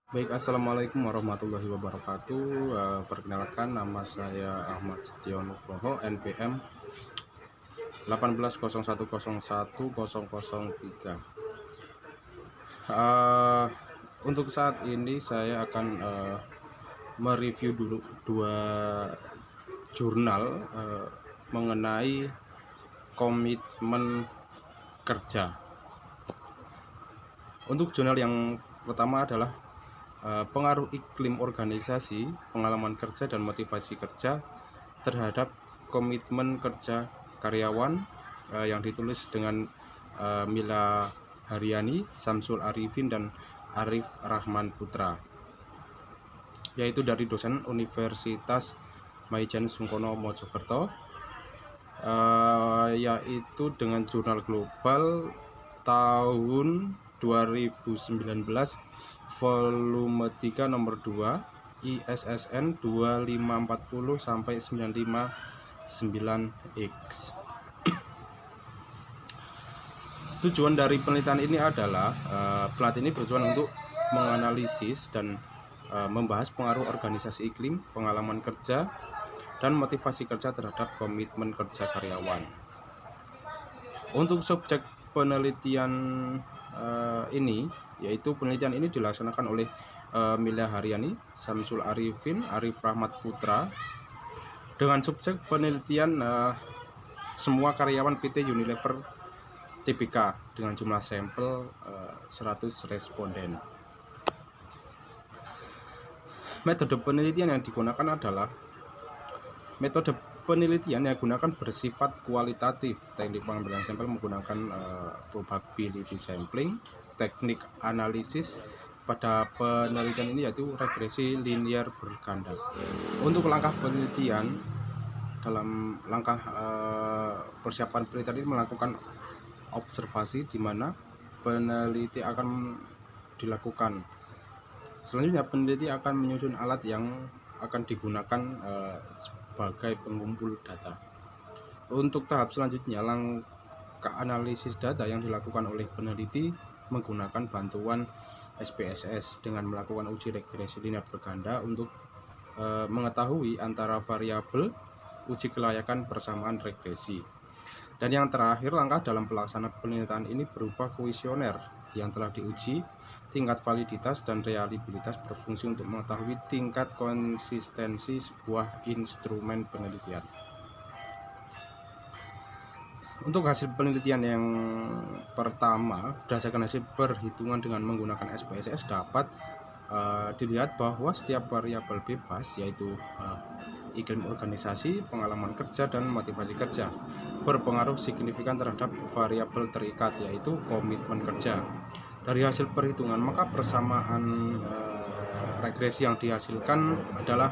Baik, assalamualaikum warahmatullahi wabarakatuh. Perkenalkan, nama saya Ahmad Setion Nugroho, NPM 1801011003. Eh, untuk saat ini saya akan mereview dulu dua jurnal mengenai komitmen kerja. Untuk jurnal yang pertama adalah pengaruh iklim organisasi, pengalaman kerja dan motivasi kerja terhadap komitmen kerja karyawan, yang ditulis dengan Mila Haryani, Samsul Arifin dan Arif Rahman Putra, yaitu dari dosen Universitas Maijen Sungkono Mojokerto, yaitu dengan jurnal global tahun 2019 volume 3 nomor 2 ISSN 2540 sampai 959X. Tujuan dari penelitian ini adalah penelitian ini bertujuan untuk menganalisis dan membahas pengaruh organisasi iklim, pengalaman kerja, dan motivasi kerja terhadap komitmen kerja karyawan. Untuk subjek penelitian ini, yaitu penelitian ini dilaksanakan oleh Mila Haryani, Samsul Arifin, Arif Rahmat Putra, dengan subjek penelitian semua karyawan PT Unilever Tbk dengan jumlah sampel 100 responden. Metode penelitian yang digunakan adalah metode penelitian yang digunakan bersifat kualitatif. Teknik pengambilan sampel menggunakan probability sampling. Teknik analisis pada penelitian ini yaitu regresi linear berganda. Untuk langkah penelitian, dalam langkah persiapan penelitian ini melakukan observasi di mana peneliti akan dilakukan. Selanjutnya peneliti akan menyusun alat yang akan digunakan sebagai pengumpul data. Untuk tahap selanjutnya, langkah analisis data yang dilakukan oleh peneliti menggunakan bantuan SPSS dengan melakukan uji regresi linear berganda untuk mengetahui antara variabel uji kelayakan persamaan regresi. Dan yang terakhir, langkah dalam pelaksanaan penelitian ini berupa kuesioner yang telah diuji. Tingkat validitas dan reliabilitas berfungsi untuk mengetahui tingkat konsistensi sebuah instrumen penelitian. Untuk hasil penelitian yang pertama, berdasarkan hasil perhitungan dengan menggunakan SPSS, dapat dilihat bahwa setiap variabel bebas, yaitu iklim organisasi, pengalaman kerja, dan motivasi kerja, berpengaruh signifikan terhadap variabel terikat, yaitu komitmen kerja. Dari hasil perhitungan, maka persamaan regresi yang dihasilkan adalah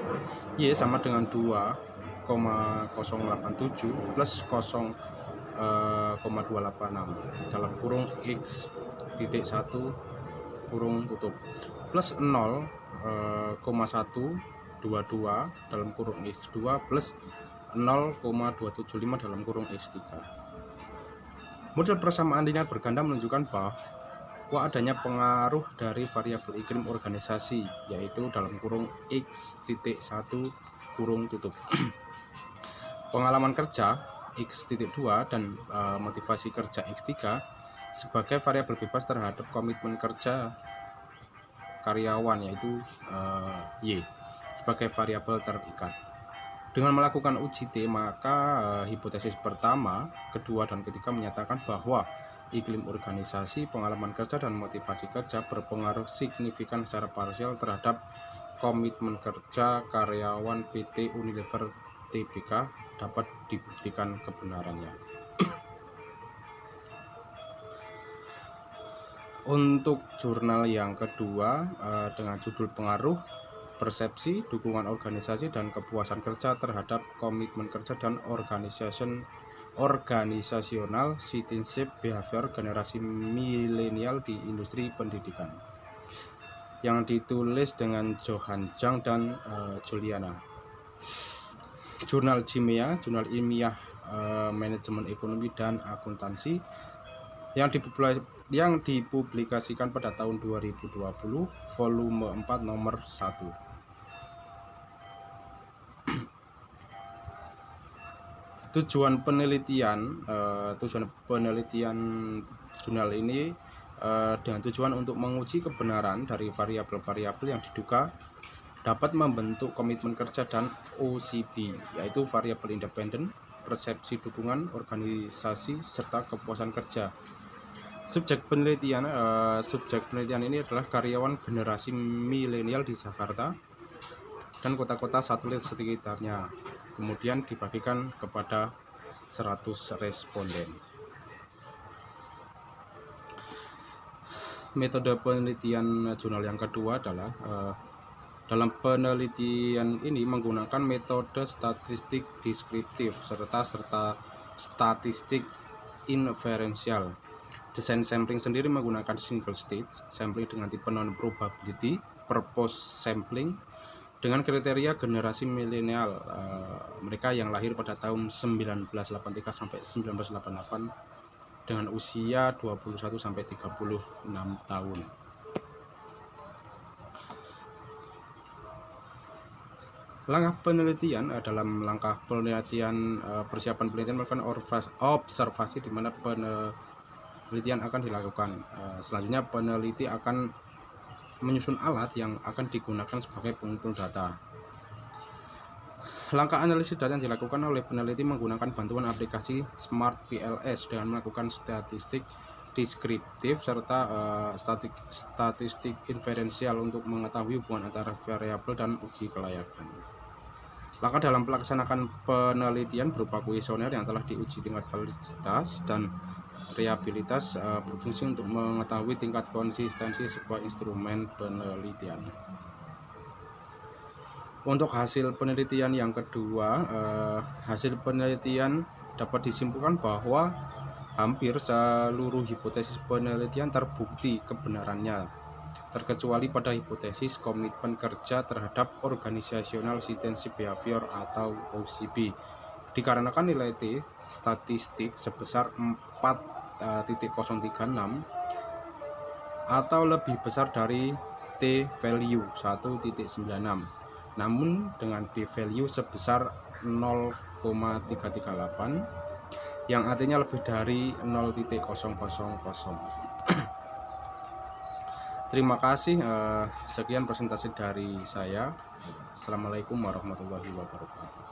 Y sama dengan 2,087 plus 0,286 dalam kurung X titik 1 kurung tutup plus 0,122 dalam kurung X2 plus 0,275 dalam kurung X3. Model persamaan linear berganda menunjukkan bahwa adanya pengaruh dari variabel iklim organisasi, yaitu dalam kurung X.1 kurung tutup pengalaman kerja X.2 dan motivasi kerja X3 sebagai variabel bebas terhadap komitmen kerja karyawan, yaitu Y sebagai variabel terikat. Dengan melakukan uji T, maka hipotesis pertama, kedua, dan ketiga menyatakan bahwa iklim organisasi, pengalaman kerja, dan motivasi kerja berpengaruh signifikan secara parsial terhadap komitmen kerja karyawan PT Unilever Tbk. Dapat dibuktikan kebenarannya. Untuk jurnal yang kedua dengan judul pengaruh persepsi, dukungan organisasi, dan kepuasan kerja terhadap komitmen kerja dan organisasional citizenship behavior generasi milenial di industri pendidikan, yang ditulis dengan Johan Zhang dan Juliana. Jurnal Jimea, jurnal ilmiah manajemen ekonomi dan akuntansi, yang dipublikasikan pada tahun 2020, volume 4 nomor 1. Tujuan penelitian jurnal ini dengan tujuan untuk menguji kebenaran dari variabel-variabel yang diduga dapat membentuk komitmen kerja dan OCB, yaitu variabel independen, persepsi dukungan, organisasi, serta kepuasan kerja. Subjek penelitian ini adalah karyawan generasi milenial di Jakarta dan kota-kota satelit sekitarnya. Kemudian dibagikan kepada 100 responden. Metode penelitian jurnal yang kedua adalah dalam penelitian ini menggunakan metode statistik deskriptif serta statistik inferensial. Desain sampling sendiri menggunakan single stage sampling dengan tipe non probability, purpose sampling dengan kriteria generasi milenial, mereka yang lahir pada tahun 1983 sampai 1988 dengan usia 21 sampai 36 tahun. Langkah penelitian dalam langkah penelitian persiapan penelitian melakukan observasi di mana penelitian akan dilakukan. Selanjutnya peneliti akan menyusun alat yang akan digunakan sebagai pengumpul data. Langkah analisis data yang dilakukan oleh peneliti menggunakan bantuan aplikasi Smart PLS dengan melakukan statistik deskriptif serta statistik inferensial untuk mengetahui hubungan antara variabel dan uji kelayakan. Langkah dalam pelaksanaan penelitian berupa kuesioner yang telah diuji tingkat validitas dan reliabilitas berfungsi untuk mengetahui tingkat konsistensi sebuah instrumen penelitian. Untuk hasil penelitian yang kedua, hasil penelitian dapat disimpulkan bahwa hampir seluruh hipotesis penelitian terbukti kebenarannya, terkecuali pada hipotesis komitmen kerja terhadap organizational intensive behavior atau OCB, dikarenakan nilai T statistik sebesar 4,036 atau lebih besar dari T value 1,96, namun dengan P value sebesar 0,338 yang artinya lebih dari 0,000. Terima kasih, sekian presentasi dari saya. Assalamualaikum warahmatullahi wabarakatuh.